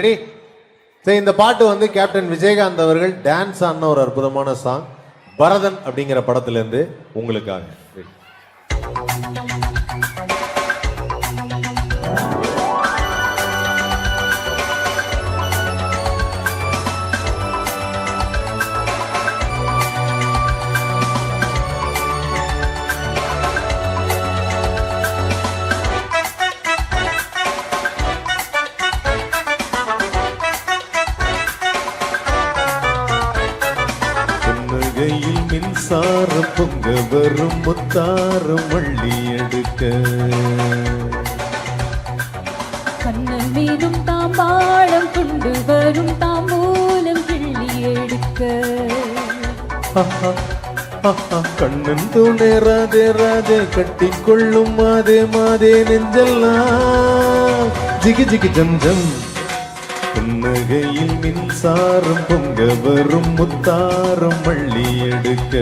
சரி, இந்த பாட்டு வந்து கேப்டன் விஜயகாந்த் அவர்கள் டான்ஸ் ஆன ஒரு அற்புதமான சாங் பரதன் அப்படிங்கிற படத்துல இருந்து உங்களுக்காக. மின்சாரம் பொங்க வரும் முத்தாரம் வள்ளி எடுக்க கண்ணன் மீதும் தாம்பாளம் கொண்டு வரும் தாம்பூலம் கிள்ளி எடுக்க கண்ணன் துணை ராதே ராதே கட்டிக்கொள்ளும் மாதே மாதே நெஞ்செல்லாம் ஜிகி ஜிகி ஜம் ஜம். புன்னகையில் மின்சாரம் பொங்க வரும் முத்தாரம் வள்ளி எடுக்க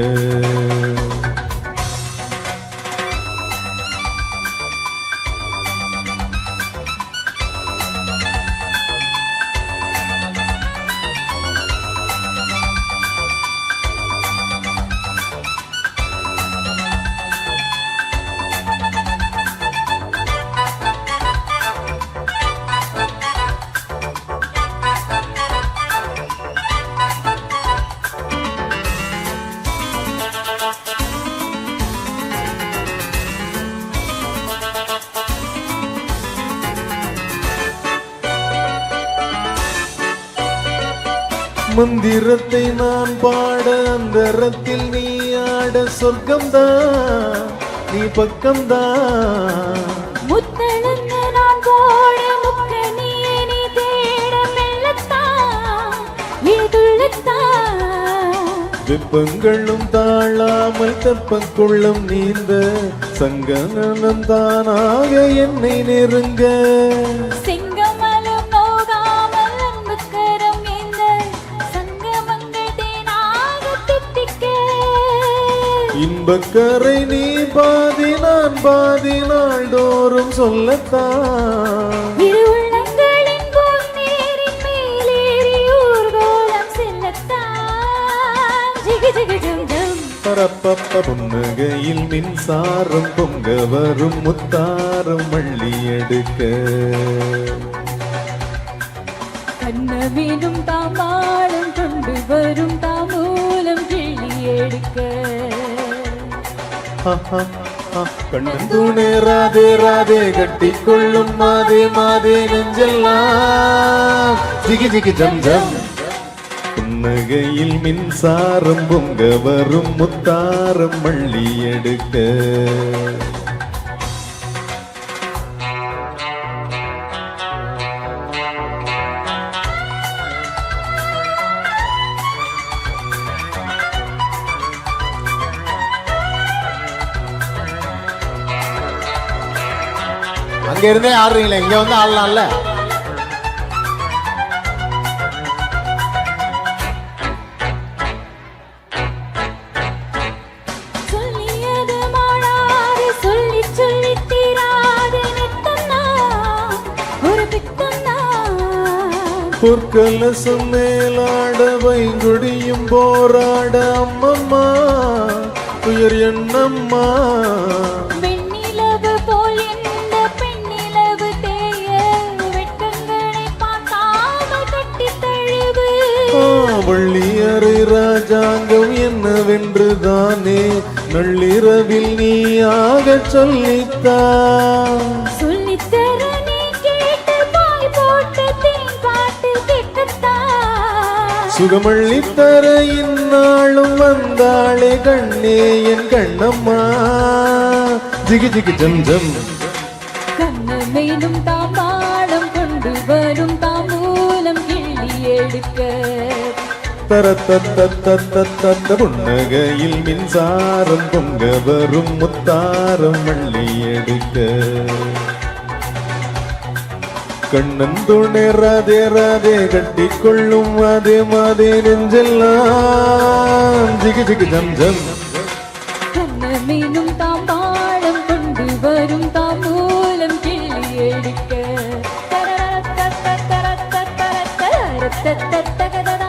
மந்திரத்தை நான் பாட அந்தரத்தில் நீ ஆட சொர்க்கம்தான் நீ பக்கம்தான். முத்தளங்க நான் போட முக்க நீ தேட மெல்லத்தான் ஏதுள்ளத்தான். வெப்பங்களும் தாழாமல் தெப்பக்குள்ளம் நீந்த சங்கனம் தானாக என்னை நெருங்க. இன்பக்கரை நீ பாதி நான் பாதி நாள்தோறும் சொல்லத்தான். இரு உள்ளங்களின் பொன்னேரின் மேலேறி ஊர்கோலம் செல்லத்தான். ஜிகு ஜிகு ஜம் ஜம். பரப்பப்ப புன்னகையில் மின்சாரம் பொங்க வரும் முத்தாரம் வள்ளி எடுக்க கண்ணமீனும் தாம்பாளம் கொண்டு வரும் தாம்பூலம் கிள்ளி எடுக்க கண்ணன் துணை ராதே ராதே கட்டிக்கொள்ளும் மாதே மாதே நெஞ்செல்லாம் ஜிகி ஜிகி ஜம் ஜம். புன்னகையில் மின்சாரம் பொங்க வரும் முத்தாரம் வள்ளி எடுக்க அங்க இருந்தே ஆடுறீங்களே, இங்க வந்து ஆடலாம்ல. சொல்லியது மாறாது சொல்லி சொல்லி தீராது நித்தம்னா ஒரு பித்தம்னா. பொற்கலசம் மேலாட வைங்குடியும் போராட அம்மம்மா உயர் எண்ணம்மா. வள்ளியறை ராஜாங்கம் என்னவென்றுதானே நள்ளிரவில் நீயாக சொல்லித்தா. சொல்லித்தர நீ கேட்டு பாய் போட்டு தேன் பாட்டு கேட்கத்தா. சுகமள்ளித்தர இந்நாளும் வந்தாளே கண்ணே என் கண்ணம்மா ஜிகி ஜிகி ஜம் ஜம். கண்ணமேனும் தாம்பாளம் கொண்டு வரும் தாம்பூலம் கிள்ளி எடுக்க தரத்த புன்னகையில் மின்சாரம் பொங்க வரும் முத்தாரம் வள்ளி எடுக்க கண்ணன் துணை ராதே ராதே கட்டிக்கொள்ளும் மாதே மாதே நெஞ்செல்லாம் ஜிகி ஜிகி ஜம் ஜம். கண்ணமேனும் தாம்பாளம் கொண்டு வரும் தாம்பூலம் கிள்ளி எடுக்க தகதத்தகததா